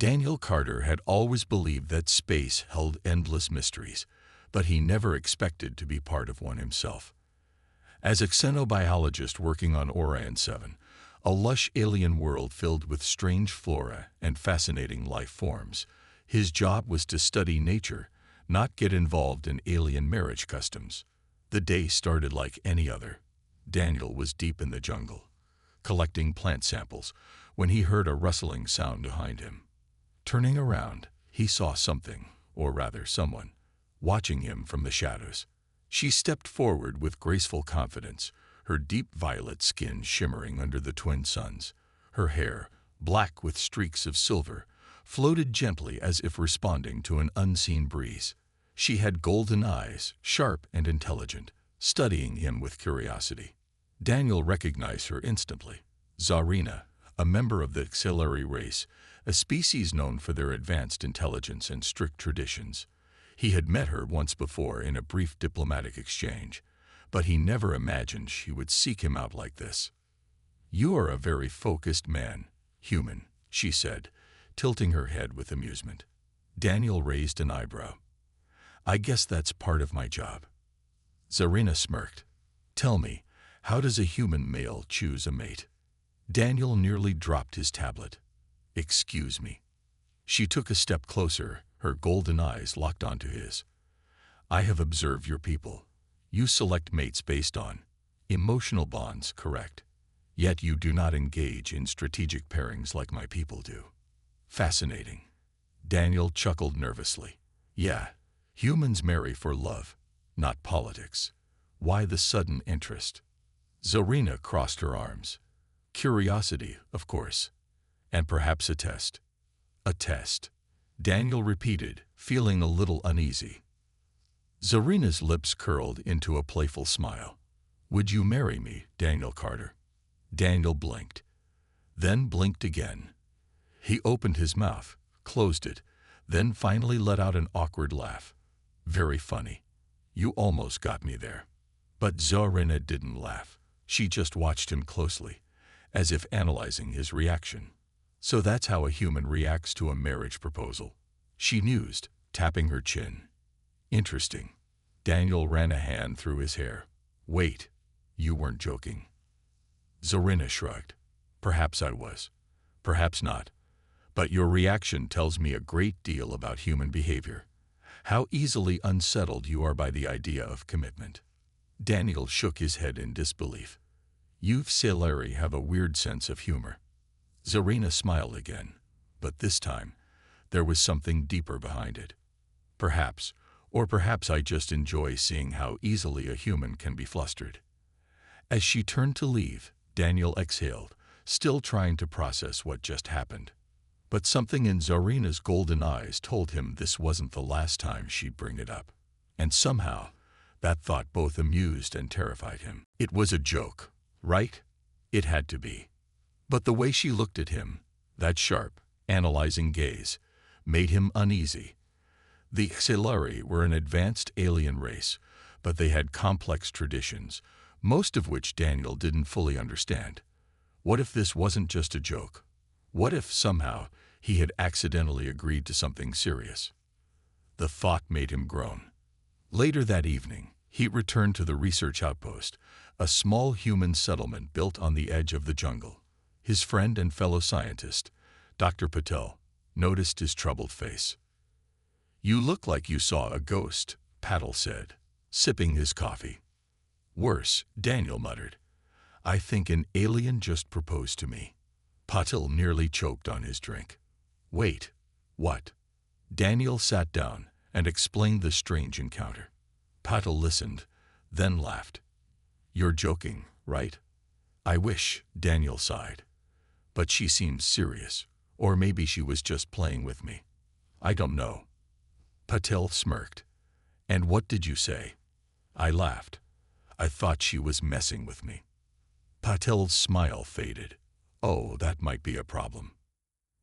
Daniel Carter had always believed that space held endless mysteries, but he never expected to be part of one himself. As a xenobiologist working on Orion 7, a lush alien world filled with strange flora and fascinating life forms, his job was to study nature, not get involved in alien marriage customs. The day started like any other. Daniel was deep in the jungle, collecting plant samples, when he heard a rustling sound behind him. Turning around, he saw something, or rather someone, watching him from the shadows. She stepped forward with graceful confidence, her deep violet skin shimmering under the twin suns. Her hair, black with streaks of silver, floated gently as if responding to an unseen breeze. She had golden eyes, sharp and intelligent, studying him with curiosity. Daniel recognized her instantly. Zarina, a member of the Xelari race, a species known for their advanced intelligence and strict traditions. He had met her once before in a brief diplomatic exchange, but he never imagined she would seek him out like this. "You are a very focused man, human," she said, tilting her head with amusement. Daniel raised an eyebrow. "I guess that's part of my job." Zarina smirked. "Tell me, how does a human male choose a mate?" Daniel nearly dropped his tablet. "Excuse me." She took a step closer, her golden eyes locked onto his. "I have observed your people. You select mates based on emotional bonds, correct? Yet you do not engage in strategic pairings like my people do." "Fascinating." Daniel chuckled nervously. "Yeah, humans marry for love, not politics. Why the sudden interest?" Zarina crossed her arms. "Curiosity, of course. And perhaps a test." "A test," Daniel repeated, feeling a little uneasy. Zarina's lips curled into a playful smile. "Would you marry me, Daniel Carter?" Daniel blinked, then blinked again. He opened his mouth, closed it, then finally let out an awkward laugh. "Very funny. You almost got me there." But Zarina didn't laugh. She just watched him closely, as if analyzing his reaction. "So that's how a human reacts to a marriage proposal," she mused, tapping her chin. "Interesting." Daniel ran a hand through his hair. "Wait, you weren't joking." Zarina shrugged. "Perhaps I was. Perhaps not. But your reaction tells me a great deal about human behavior. How easily unsettled you are by the idea of commitment." Daniel shook his head in disbelief. "You Xelari have a weird sense of humor." Zarina smiled again, but this time, there was something deeper behind it. "Perhaps, or perhaps I just enjoy seeing how easily a human can be flustered." As she turned to leave, Daniel exhaled, still trying to process what just happened. But something in Zarina's golden eyes told him this wasn't the last time she'd bring it up. And somehow, that thought both amused and terrified him. It was a joke, right? It had to be. But the way she looked at him, that sharp, analyzing gaze, made him uneasy. The Xelari were an advanced alien race, but they had complex traditions, most of which Daniel didn't fully understand. What if this wasn't just a joke? What if, somehow, he had accidentally agreed to something serious? The thought made him groan. Later that evening, he returned to the research outpost, a small human settlement built on the edge of the jungle. His friend and fellow scientist, Dr. Patel, noticed his troubled face. "You look like you saw a ghost," Patel said, sipping his coffee. "Worse," Daniel muttered. "I think an alien just proposed to me." Patel nearly choked on his drink. "Wait, what?" Daniel sat down and explained the strange encounter. Patel listened, then laughed. "You're joking, right?" "I wish," Daniel sighed. "But she seems serious, or maybe she was just playing with me. I don't know." Patel smirked. "And what did you say?" I laughed. "I thought she was messing with me." Patel's smile faded. "Oh, that might be a problem."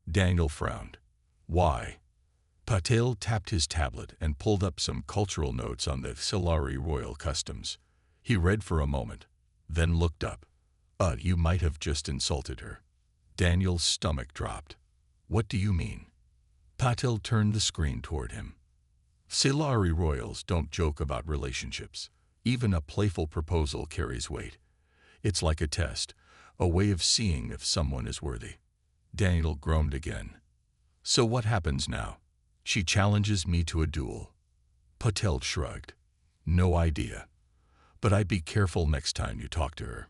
Daniel frowned. "Why?" Patel tapped his tablet and pulled up some cultural notes on the Xelari royal customs. He read for a moment, then looked up. You might have just insulted her." Daniel's stomach dropped. "What do you mean?" Patil turned the screen toward him. Silari royals don't joke about relationships. Even a playful proposal carries weight. It's like a test, a way of seeing if someone is worthy. Daniel groaned again. So what happens now? She challenges me to a duel. Patel shrugged. No idea. But I'd be careful next time you talk to her.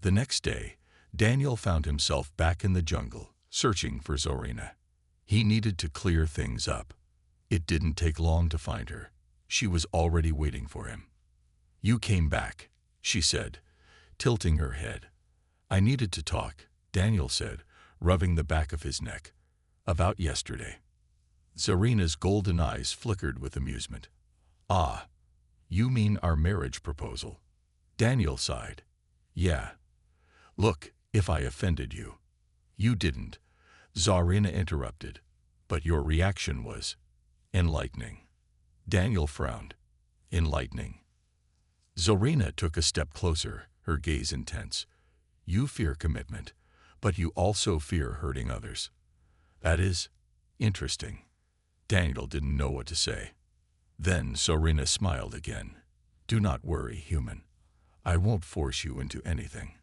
The next day, Daniel found himself back in the jungle, searching for Zorina. He needed to clear things up. It didn't take long to find her. She was already waiting for him. You came back, she said, tilting her head. I needed to talk, Daniel said, rubbing the back of his neck. About yesterday. Zorina's golden eyes flickered with amusement. Ah, you mean our marriage proposal? Daniel sighed. Yeah. Look, if I offended you. You didn't, Zorina interrupted, but your reaction was enlightening. Daniel frowned. Enlightening. Zorina took a step closer, her gaze intense. You fear commitment, but you also fear hurting others. That is interesting. Daniel didn't know what to say. Then Zorina smiled again. Do not worry, human. I won't force you into anything.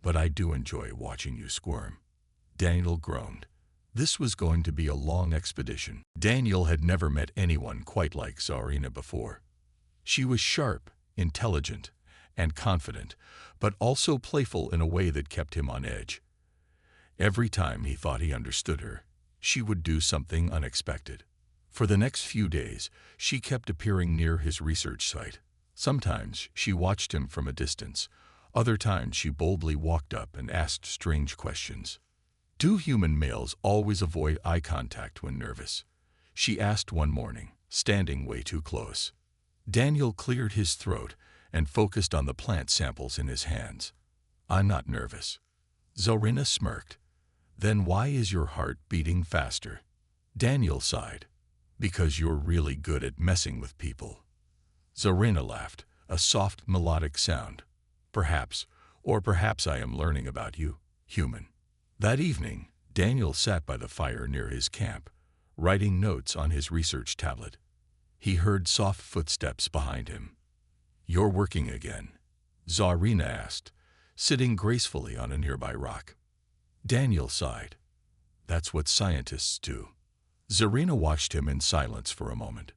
But I do enjoy watching you squirm. Daniel groaned. This was going to be a long expedition. Daniel had never met anyone quite like Zorina before. She was sharp, intelligent, and confident, but also playful in a way that kept him on edge. Every time he thought he understood her, she would do something unexpected. For the next few days, she kept appearing near his research site. Sometimes she watched him from a distance. Other times she boldly walked up and asked strange questions. Do human males always avoid eye contact when nervous? She asked one morning, standing way too close. Daniel cleared his throat and focused on the plant samples in his hands. I'm not nervous. Zorina smirked. Then why is your heart beating faster? Daniel sighed. Because you're really good at messing with people. Zorina laughed, a soft melodic sound. Perhaps, or perhaps I am learning about you, human. That evening, Daniel sat by the fire near his camp, writing notes on his research tablet. He heard soft footsteps behind him. You're working again? Zorina asked, sitting gracefully on a nearby rock. Daniel sighed. That's what scientists do. Zorina watched him in silence for a moment.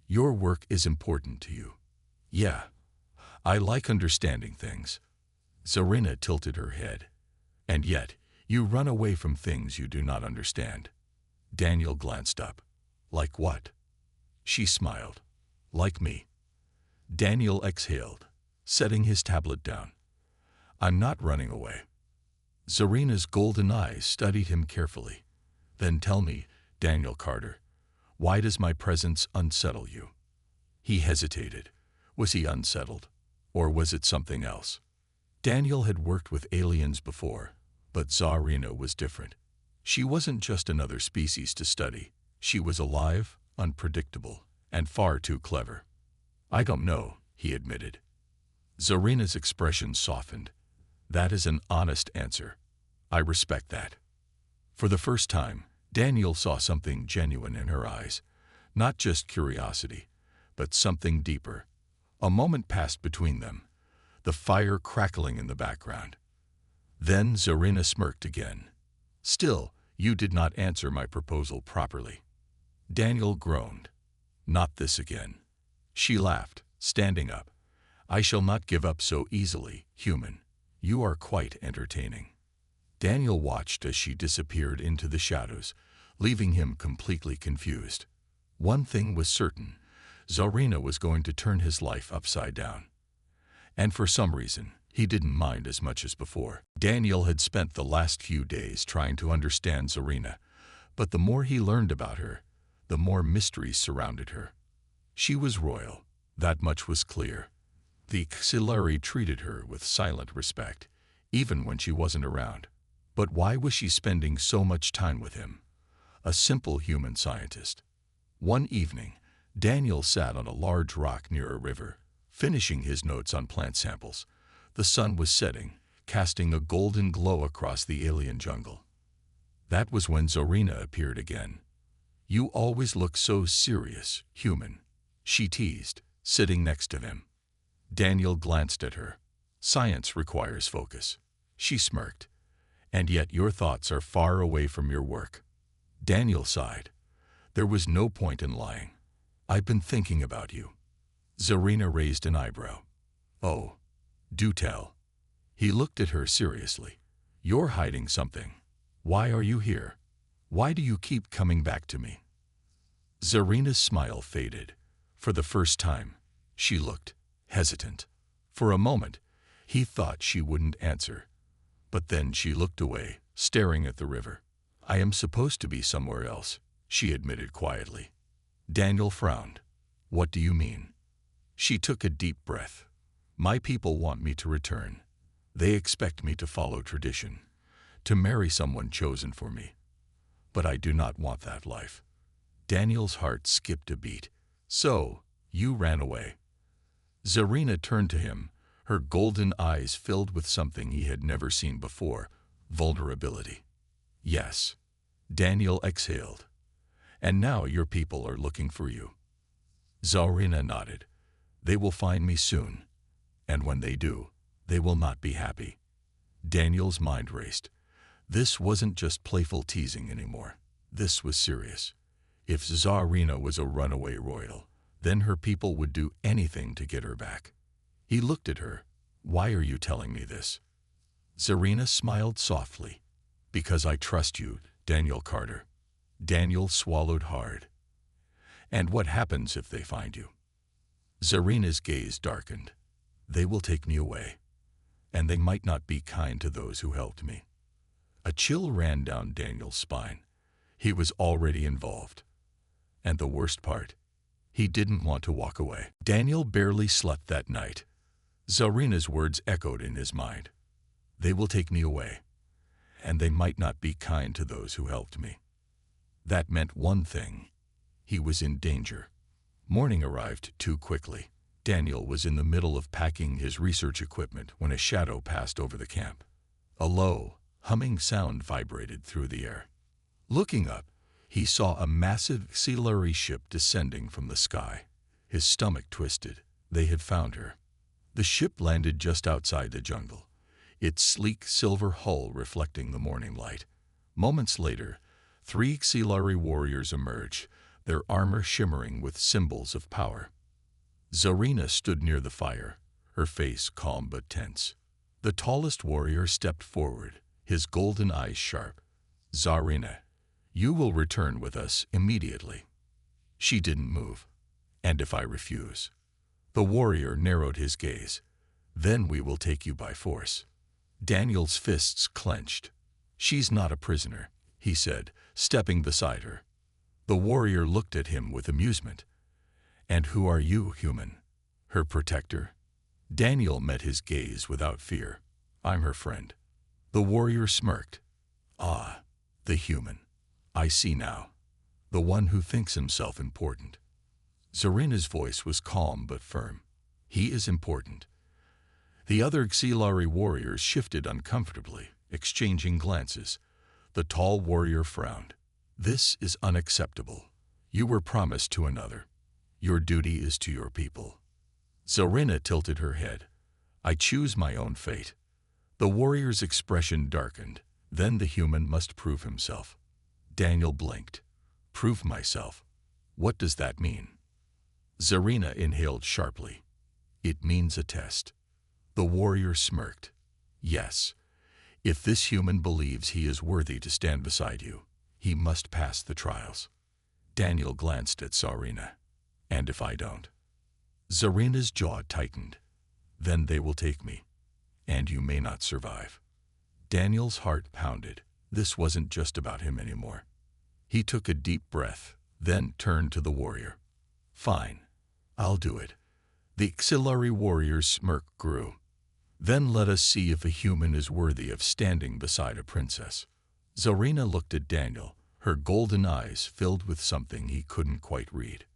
Your work is important to you. Yeah. I like understanding things. Zorina tilted her head. And yet, you run away from things you do not understand. Daniel glanced up. Like what? She smiled. Like me. Daniel exhaled, setting his tablet down. I'm not running away. Zorina's golden eyes studied him carefully. Then tell me, Daniel Carter, why does my presence unsettle you? He hesitated. Was he unsettled? Or was it something else? Daniel had worked with aliens before, but Zorina was different. She wasn't just another species to study. She was alive, unpredictable, and far too clever. I don't know, he admitted. Zorina's expression softened. That is an honest answer. I respect that. For the first time, Daniel saw something genuine in her eyes. Not just curiosity, but something deeper. A moment passed between them, the fire crackling in the background. Then Zorina smirked again. Still, you did not answer my proposal properly. Daniel groaned. Not this again. She laughed, standing up. I shall not give up so easily, human. You are quite entertaining. Daniel watched as she disappeared into the shadows, leaving him completely confused. One thing was certain. Zorina was going to turn his life upside down. And for some reason, he didn't mind as much as before. Daniel had spent the last few days trying to understand Zorina, but the more he learned about her, the more mysteries surrounded her. She was royal, that much was clear. The Xilari treated her with silent respect, even when she wasn't around. But why was she spending so much time with him? A simple human scientist. One evening, Daniel sat on a large rock near a river, finishing his notes on plant samples. The sun was setting, casting a golden glow across the alien jungle. That was when Zorina appeared again. You always look so serious, human, she teased, sitting next to him. Daniel glanced at her. Science requires focus. She smirked. And yet your thoughts are far away from your work. Daniel sighed. There was no point in lying. I've been thinking about you. Zarina raised an eyebrow. Oh, do tell. He looked at her seriously. You're hiding something. Why are you here? Why do you keep coming back to me? Zarina's smile faded. For the first time, she looked hesitant. For a moment, he thought she wouldn't answer. But then she looked away, staring at the river. I am supposed to be somewhere else, she admitted quietly. Daniel frowned. What do you mean? She took a deep breath. My people want me to return. They expect me to follow tradition, to marry someone chosen for me. But I do not want that life. Daniel's heart skipped a beat. So, you ran away. Zarina turned to him, her golden eyes filled with something he had never seen before, vulnerability. Yes. Daniel exhaled. And now your people are looking for you. Zarina nodded. They will find me soon. And when they do, they will not be happy. Daniel's mind raced. This wasn't just playful teasing anymore. This was serious. If Zarina was a runaway royal, then her people would do anything to get her back. He looked at her. Why are you telling me this? Zarina smiled softly. Because I trust you, Daniel Carter. Daniel swallowed hard. And what happens if they find you? Zarina's gaze darkened. They will take me away. And they might not be kind to those who helped me. A chill ran down Daniel's spine. He was already involved. And the worst part, he didn't want to walk away. Daniel barely slept that night. Zarina's words echoed in his mind. They will take me away. And they might not be kind to those who helped me. That meant one thing. He was in danger. Morning arrived too quickly. Daniel was in the middle of packing his research equipment when a shadow passed over the camp. A low, humming sound vibrated through the air. Looking up, he saw a massive auxiliary ship descending from the sky. His stomach twisted. They had found her. The ship landed just outside the jungle, its sleek silver hull reflecting the morning light. Moments later, 3 auxiliary warriors emerged, their armor shimmering with symbols of power. Zarina stood near the fire, her face calm but tense. The tallest warrior stepped forward, his golden eyes sharp. Zarina, you will return with us immediately. She didn't move. And if I refuse? The warrior narrowed his gaze. Then we will take you by force. Daniel's fists clenched. She's not a prisoner, he said, stepping beside her. The warrior looked at him with amusement. And who are you, human? Her protector? Daniel met his gaze without fear. I'm her friend. The warrior smirked. Ah, the human. I see now. The one who thinks himself important. Zarina's voice was calm but firm. He is important. The other auxiliary warriors shifted uncomfortably, exchanging glances. The tall warrior frowned. This is unacceptable. You were promised to another. Your duty is to your people. Zarina tilted her head. I choose my own fate. The warrior's expression darkened. Then the human must prove himself. Daniel blinked. Prove myself. What does that mean? Zarina inhaled sharply. It means a test. The warrior smirked. Yes. If this human believes he is worthy to stand beside you, he must pass the trials. Daniel glanced at Zarina. And if I don't? Zarina's jaw tightened. Then they will take me. And you may not survive. Daniel's heart pounded. This wasn't just about him anymore. He took a deep breath, then turned to the warrior. Fine. I'll do it. The auxiliary warrior's smirk grew. Then let us see if a human is worthy of standing beside a princess. Zarina looked at Daniel, her golden eyes filled with something he couldn't quite read.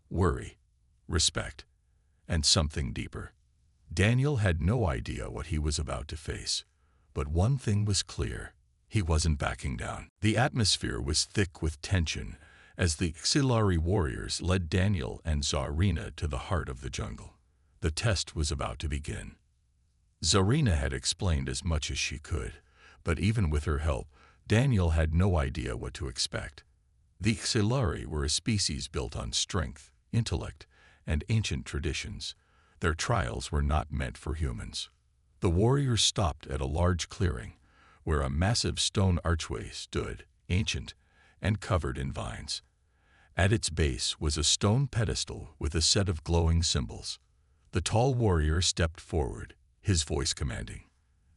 Worry, respect, and something deeper. Daniel had no idea what he was about to face. But one thing was clear. He wasn't backing down. The atmosphere was thick with tension, as the Xilari warriors led Daniel and Zarina to the heart of the jungle. The test was about to begin. Zarina had explained as much as she could, but even with her help, Daniel had no idea what to expect. The Xilari were a species built on strength, intellect, and ancient traditions. Their trials were not meant for humans. The warriors stopped at a large clearing, where a massive stone archway stood, ancient and covered in vines. At its base was a stone pedestal with a set of glowing symbols. The tall warrior stepped forward, his voice commanding.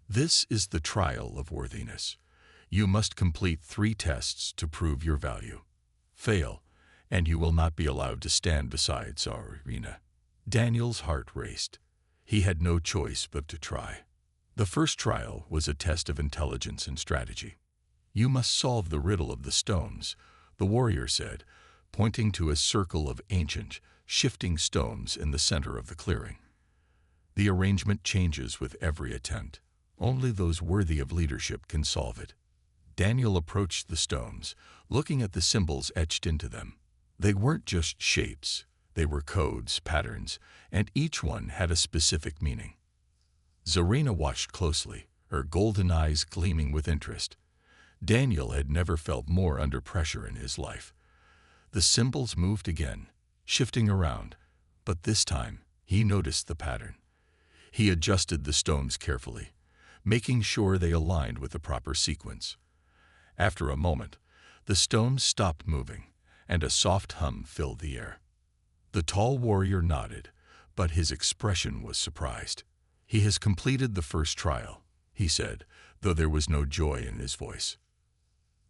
"This is the trial of worthiness. You must complete 3 tests to prove your value. Fail, and you will not be allowed to stand beside Zarina." Daniel's heart raced. He had no choice but to try. The first trial was a test of intelligence and strategy. "You must solve the riddle of the stones," the warrior said, pointing to a circle of ancient, shifting stones in the center of the clearing. "The arrangement changes with every attempt. Only those worthy of leadership can solve it." Daniel approached the stones, looking at the symbols etched into them. They weren't just shapes. They were codes, patterns, and each one had a specific meaning. Zarina watched closely, her golden eyes gleaming with interest. Daniel had never felt more under pressure in his life. The symbols moved again, shifting around, but this time he noticed the pattern. He adjusted the stones carefully, making sure they aligned with the proper sequence. After a moment, the stones stopped moving, and a soft hum filled the air. The tall warrior nodded, but his expression was surprised. "He has completed the first trial," he said, though there was no joy in his voice.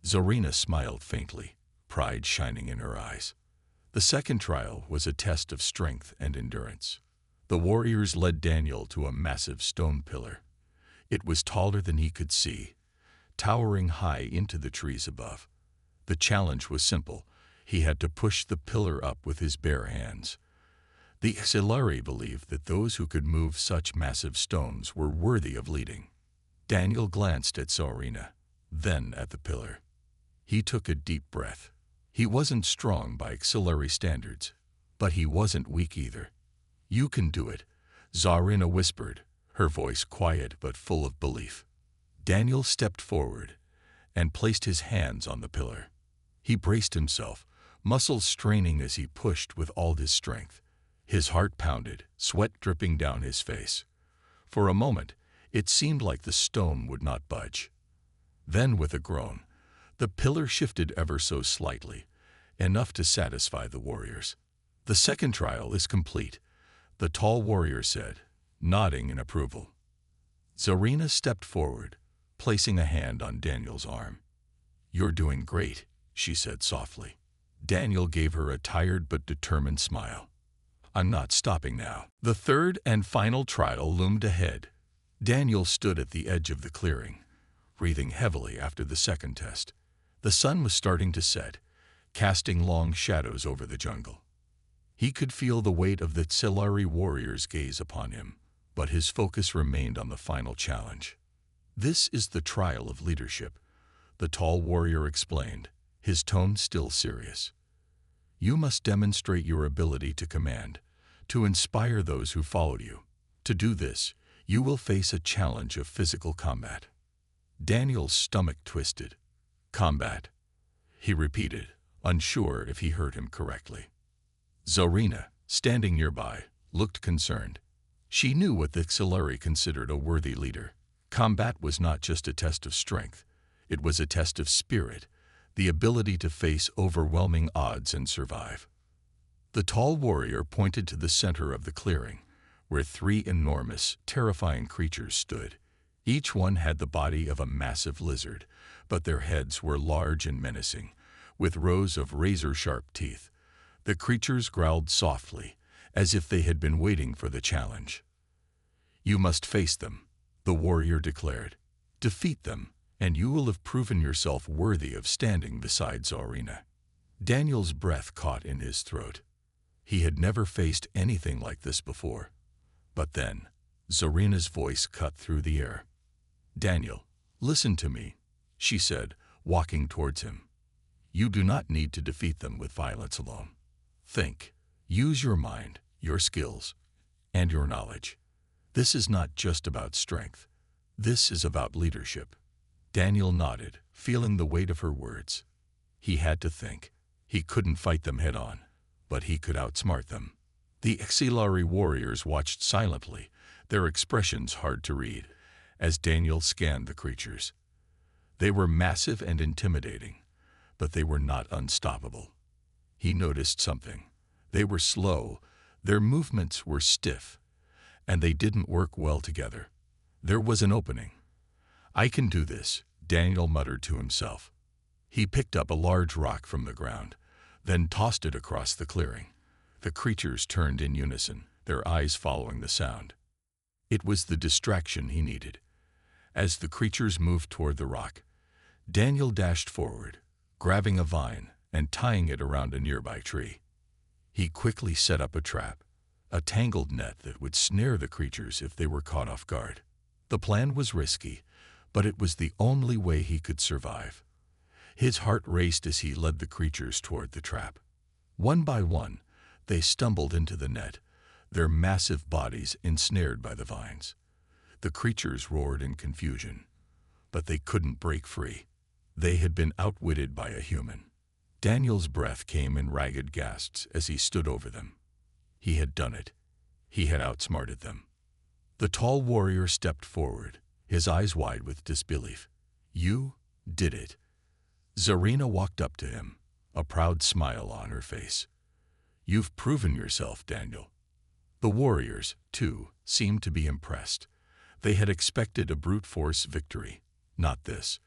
Zarina smiled faintly, pride shining in her eyes. The second trial was a test of strength and endurance. The warriors led Daniel to a massive stone pillar. It was taller than he could see, towering high into the trees above. The challenge was simple. He had to push the pillar up with his bare hands. The Xilari believed that those who could move such massive stones were worthy of leading. Daniel glanced at Zarina, then at the pillar. He took a deep breath. He wasn't strong by Xilari standards, but he wasn't weak either. "You can do it," Zarina whispered, her voice quiet but full of belief. Daniel stepped forward and placed his hands on the pillar. He braced himself, muscles straining as he pushed with all his strength. His heart pounded, sweat dripping down his face. For a moment, it seemed like the stone would not budge. Then, with a groan, the pillar shifted ever so slightly, enough to satisfy the warriors. "The second trial is complete," the tall warrior said, nodding in approval. Zarina stepped forward, placing a hand on Daniel's arm. "You're doing great," she said softly. Daniel gave her a tired but determined smile. "I'm not stopping now." The third and final trial loomed ahead. Daniel stood at the edge of the clearing, breathing heavily after the second test. The sun was starting to set, casting long shadows over the jungle. He could feel the weight of the Xilari warriors' gaze upon him, but his focus remained on the final challenge. "This is the trial of leadership," the tall warrior explained, his tone still serious. "You must demonstrate your ability to command, to inspire those who follow you. To do this, you will face a challenge of physical combat." Daniel's stomach twisted. "Combat," he repeated, unsure if he heard him correctly. Zarina, standing nearby, looked concerned. She knew what the Xilari considered a worthy leader. Combat was not just a test of strength. It was a test of spirit, the ability to face overwhelming odds and survive. The tall warrior pointed to the center of the clearing, where 3 enormous, terrifying creatures stood. Each one had the body of a massive lizard, but their heads were large and menacing, with rows of razor-sharp teeth. The creatures growled softly, as if they had been waiting for the challenge. "You must face them," the warrior declared. "Defeat them, and you will have proven yourself worthy of standing beside Zarina." Daniel's breath caught in his throat. He had never faced anything like this before. But then, Zarina's voice cut through the air. "Daniel, listen to me," she said, walking towards him. You do not need to defeat them with violence alone. Think. Use your mind, your skills, and your knowledge. This is not just about strength. This is about leadership. Daniel nodded, feeling the weight of her words. He had to think. He couldn't fight them head-on, but he could outsmart them. The HFY warriors watched silently, their expressions hard to read, as Daniel scanned the creatures. They were massive and intimidating, but they were not unstoppable. He noticed something. They were slow, their movements were stiff, and they didn't work well together. There was an opening. "I can do this," Daniel muttered to himself. He picked up a large rock from the ground, then tossed it across the clearing. The creatures turned in unison, their eyes following the sound. It was the distraction he needed. As the creatures moved toward the rock, Daniel dashed forward, grabbing a vine and tying it around a nearby tree. He quickly set up a trap, a tangled net that would snare the creatures if they were caught off guard. The plan was risky, but it was the only way he could survive. His heart raced as he led the creatures toward the trap. One by one, they stumbled into the net, their massive bodies ensnared by the vines. The creatures roared in confusion, but they couldn't break free. They had been outwitted by a human. Daniel's breath came in ragged gasps as he stood over them. He had done it. He had outsmarted them. The tall warrior stepped forward, his eyes wide with disbelief. "You did it." Zarina walked up to him, a proud smile on her face. "You've proven yourself, Daniel." The warriors, too, seemed to be impressed. They had expected a brute force victory, not this.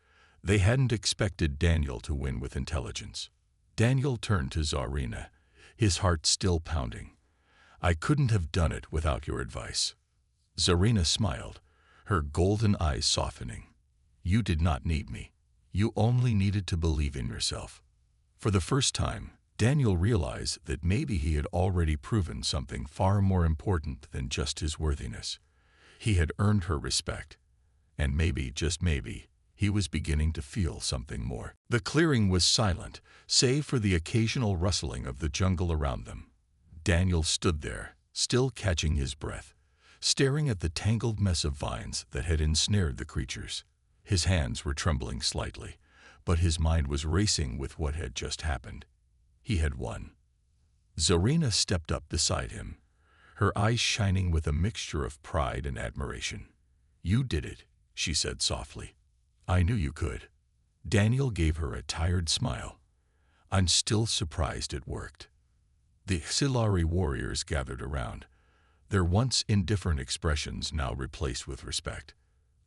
They hadn't expected Daniel to win with intelligence. Daniel turned to Zarina, his heart still pounding. "I couldn't have done it without your advice." Zarina smiled, her golden eyes softening. "You did not need me. You only needed to believe in yourself." For the first time, Daniel realized that maybe he had already proven something far more important than just his worthiness. He had earned her respect, and maybe, just maybe, he was beginning to feel something more. The clearing was silent, save for the occasional rustling of the jungle around them. Daniel stood there, still catching his breath, staring at the tangled mess of vines that had ensnared the creatures. His hands were trembling slightly, but his mind was racing with what had just happened. He had won. Zarina stepped up beside him, her eyes shining with a mixture of pride and admiration. "You did it," she said softly. "I knew you could." Daniel gave her a tired smile. "I'm still surprised it worked." The HFY warriors gathered around, their once indifferent expressions now replaced with respect.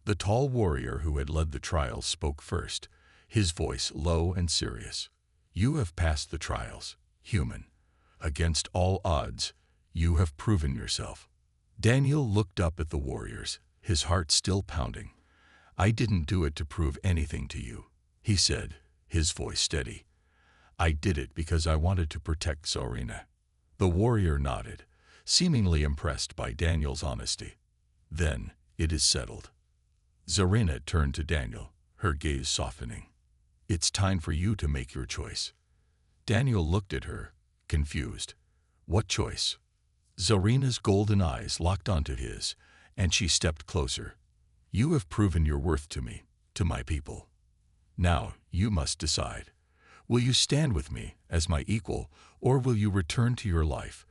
The tall warrior who had led the trials spoke first, his voice low and serious. "You have passed the trials, human. Against all odds, you have proven yourself." Daniel looked up at the warriors, his heart still pounding. "I didn't do it to prove anything to you," he said, his voice steady. "I did it because I wanted to protect Zarina." The warrior nodded, seemingly impressed by Daniel's honesty. "Then, it is settled." Zarina turned to Daniel, her gaze softening. "It's time for you to make your choice." Daniel looked at her, confused. "What choice?" Zarina's golden eyes locked onto his, and she stepped closer. "You have proven your worth to me, to my people. Now, you must decide. Will you stand with me as my equal, or will you return to your life,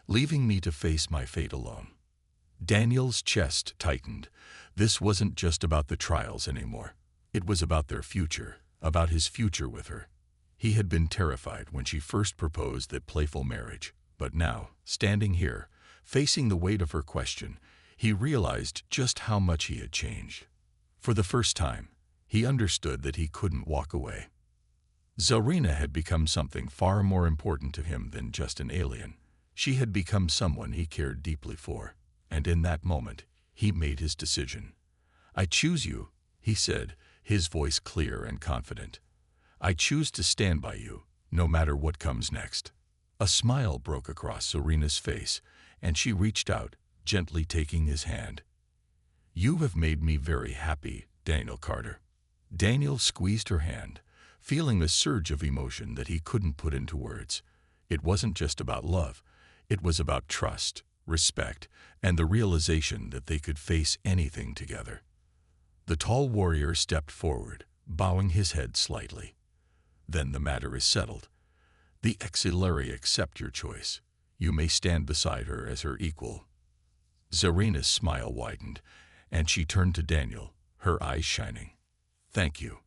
leaving me to face my fate alone?" Daniel's chest tightened. This wasn't just about the trials anymore. It was about their future, about his future with her. He had been terrified when she first proposed that playful marriage, but now, standing here, facing the weight of her question, he realized just how much he had changed. For the first time, he understood that he couldn't walk away. Zarina had become something far more important to him than just an alien. She had become someone he cared deeply for, and in that moment, he made his decision. "I choose you," he said, his voice clear and confident. "I choose to stand by you, no matter what comes next." A smile broke across Zarina's face, and she reached out, gently taking his hand. "You have made me very happy, Daniel Carter." Daniel squeezed her hand, feeling a surge of emotion that he couldn't put into words. It wasn't just about love. It was about trust, respect, and the realization that they could face anything together. The tall warrior stepped forward, bowing his head slightly. Then the matter is settled. The HFY accept your choice. You may stand beside her as her equal. Zarina's smile widened, and she turned to Daniel, her eyes shining. Thank you.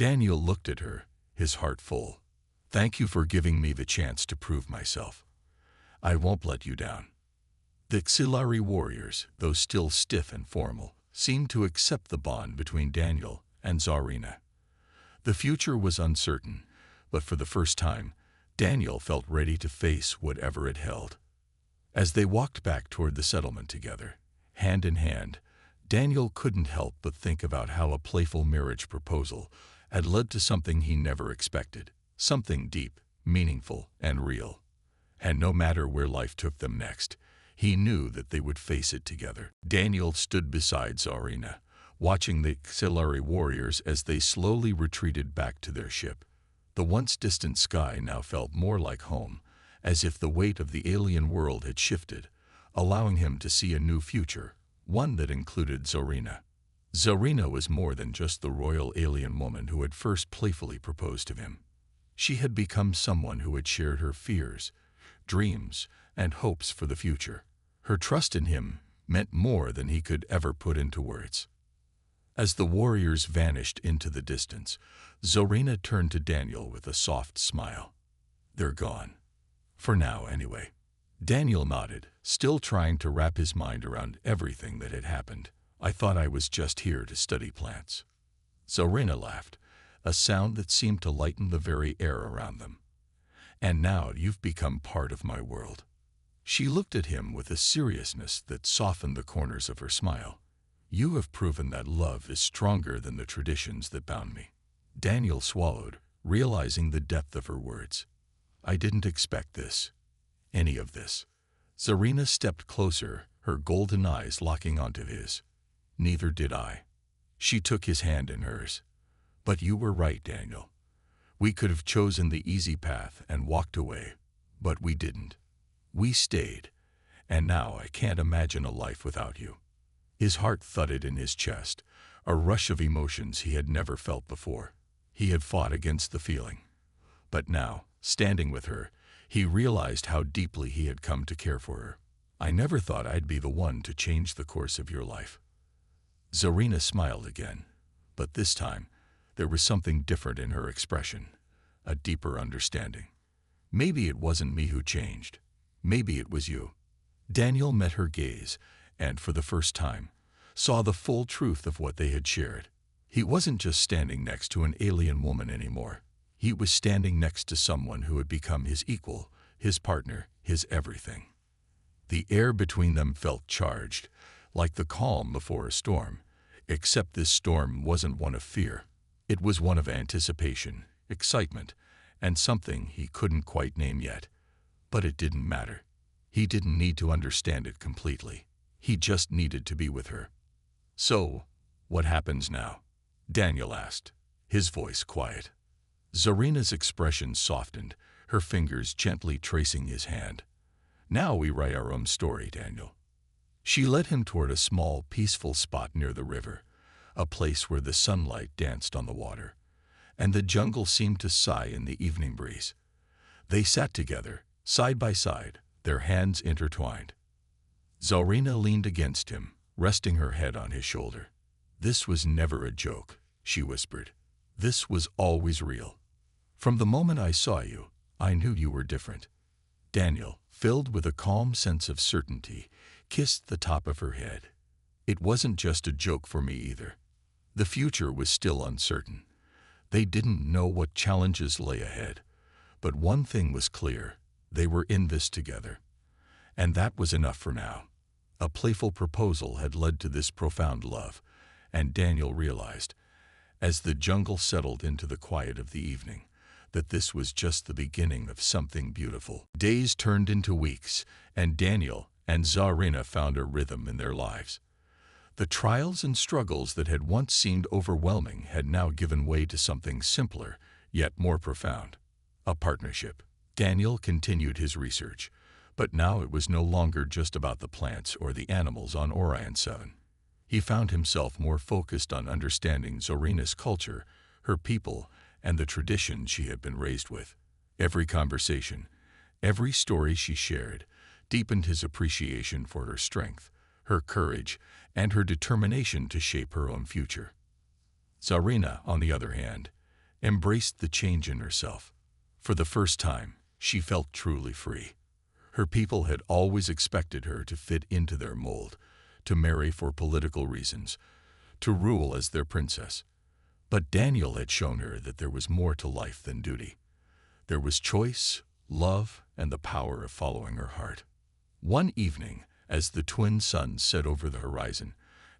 Daniel looked at her, his heart full. Thank you for giving me the chance to prove myself. I won't let you down. The HFY warriors, though still stiff and formal, seemed to accept the bond between Daniel and Zarina. The future was uncertain, but for the first time, Daniel felt ready to face whatever it held. As they walked back toward the settlement together, hand in hand, Daniel couldn't help but think about how a playful marriage proposal had led to something he never expected, something deep, meaningful, and real. And no matter where life took them next, he knew that they would face it together. Daniel stood beside Zarina, watching the HFY warriors as they slowly retreated back to their ship. The once distant sky now felt more like home, as if the weight of the alien world had shifted, allowing him to see a new future, one that included Zarina. Zarina was more than just the royal alien woman who had first playfully proposed to him. She had become someone who had shared her fears, dreams, and hopes for the future. Her trust in him meant more than he could ever put into words. As the warriors vanished into the distance, Zarina turned to Daniel with a soft smile. They're gone. For now, anyway. Daniel nodded, still trying to wrap his mind around everything that had happened. I thought I was just here to study plants. Zarina laughed, a sound that seemed to lighten the very air around them. And now you've become part of my world. She looked at him with a seriousness that softened the corners of her smile. You have proven that love is stronger than the traditions that bound me. Daniel swallowed, realizing the depth of her words. I didn't expect this. Any of this. Zarina stepped closer, her golden eyes locking onto his. Neither did I. She took his hand in hers. But you were right, Daniel. We could have chosen the easy path and walked away, but we didn't. We stayed, and now I can't imagine a life without you. His heart thudded in his chest, a rush of emotions he had never felt before. He had fought against the feeling. But now, standing with her, he realized how deeply he had come to care for her. I never thought I'd be the one to change the course of your life. Zarina smiled again, but this time, there was something different in her expression, a deeper understanding. Maybe it wasn't me who changed. Maybe it was you. Daniel met her gaze, and for the first time, saw the full truth of what they had shared. He wasn't just standing next to an alien woman anymore. He was standing next to someone who had become his equal, his partner, his everything. The air between them felt charged, like the calm before a storm, except this storm wasn't one of fear. It was one of anticipation, excitement, and something he couldn't quite name yet. But it didn't matter. He didn't need to understand it completely. He just needed to be with her. So, what happens now? Daniel asked, his voice quiet. Zarina's expression softened, her fingers gently tracing his hand. Now we write our own story, Daniel. She led him toward a small, peaceful spot near the river, a place where the sunlight danced on the water, and the jungle seemed to sigh in the evening breeze. They sat together, side by side, their hands intertwined. Zarina leaned against him, resting her head on his shoulder. This was never a joke, she whispered. This was always real. From the moment I saw you, I knew you were different. Daniel, filled with a calm sense of certainty, kissed the top of her head. It wasn't just a joke for me either. The future was still uncertain. They didn't know what challenges lay ahead. But one thing was clear. They were in this together. And that was enough for now. A playful proposal had led to this profound love, and Daniel realized, as the jungle settled into the quiet of the evening, that this was just the beginning of something beautiful. Days turned into weeks, and Daniel and Zarina found a rhythm in their lives. The trials and struggles that had once seemed overwhelming had now given way to something simpler, yet more profound: a partnership. Daniel continued his research, but now it was no longer just about the plants or the animals on Orion 7. He found himself more focused on understanding Zorina's culture, her people, and the traditions she had been raised with. Every conversation, every story she shared, deepened his appreciation for her strength, her courage, and her determination to shape her own future. Zorina, on the other hand, embraced the change in herself. For the first time, she felt truly free. Her people had always expected her to fit into their mold, to marry for political reasons, to rule as their princess. But Daniel had shown her that there was more to life than duty. There was choice, love, and the power of following her heart. One evening, as the twin suns set over the horizon,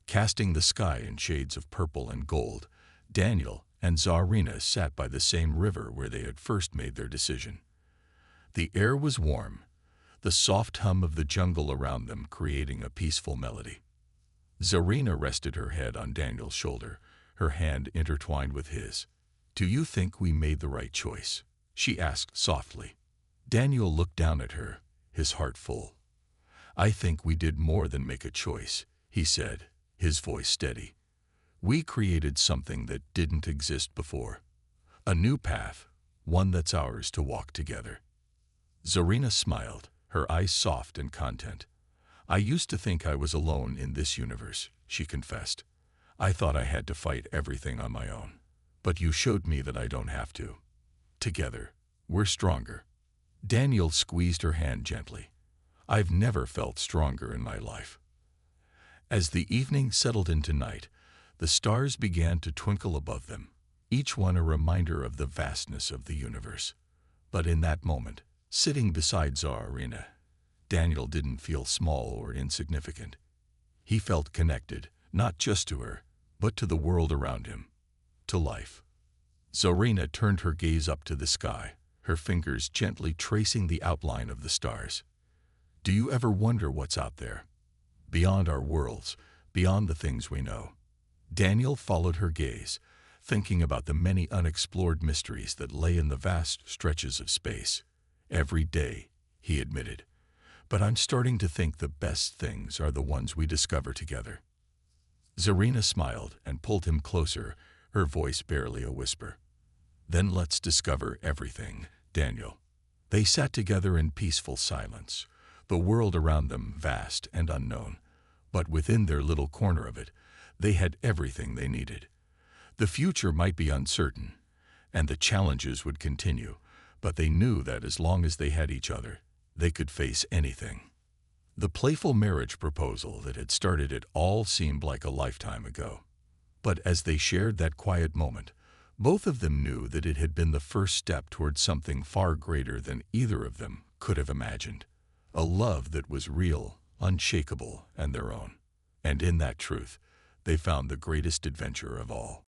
casting the sky in shades of purple and gold, Daniel and Zorina sat by the same river where they had first made their decision. The air was warm, the soft hum of the jungle around them creating a peaceful melody. Zorina rested her head on Daniel's shoulder, her hand intertwined with his. "Do you think we made the right choice?" she asked softly. Daniel looked down at her, his heart full. "I think we did more than make a choice," he said, his voice steady. "We created something that didn't exist before. A new path, one that's ours to walk together." Zorina smiled, her eyes soft and content. "I used to think I was alone in this universe," she confessed. "I thought I had to fight everything on my own. But you showed me that I don't have to. Together, we're stronger." Daniel squeezed her hand gently. "I've never felt stronger in my life." As the evening settled into night, the stars began to twinkle above them, each one a reminder of the vastness of the universe. But in that moment, sitting beside Zorina, Daniel didn't feel small or insignificant. He felt connected, not just to her, but to the world around him, to life. Zorina turned her gaze up to the sky, her fingers gently tracing the outline of the stars. "Do you ever wonder what's out there? Beyond our worlds, beyond the things we know?" Daniel followed her gaze, thinking about the many unexplored mysteries that lay in the vast stretches of space. "Every day," he admitted. "But I'm starting to think the best things are the ones we discover together." Zorina smiled and pulled him closer, her voice barely a whisper. "Then let's discover everything, Daniel." They sat together in peaceful silence, the world around them vast and unknown. But within their little corner of it, they had everything they needed. The future might be uncertain, and the challenges would continue, but they knew that as long as they had each other, they could face anything. The playful marriage proposal that had started it all seemed like a lifetime ago. But as they shared that quiet moment, both of them knew that it had been the first step toward something far greater than either of them could have imagined. A love that was real, unshakable, and their own. And in that truth, they found the greatest adventure of all.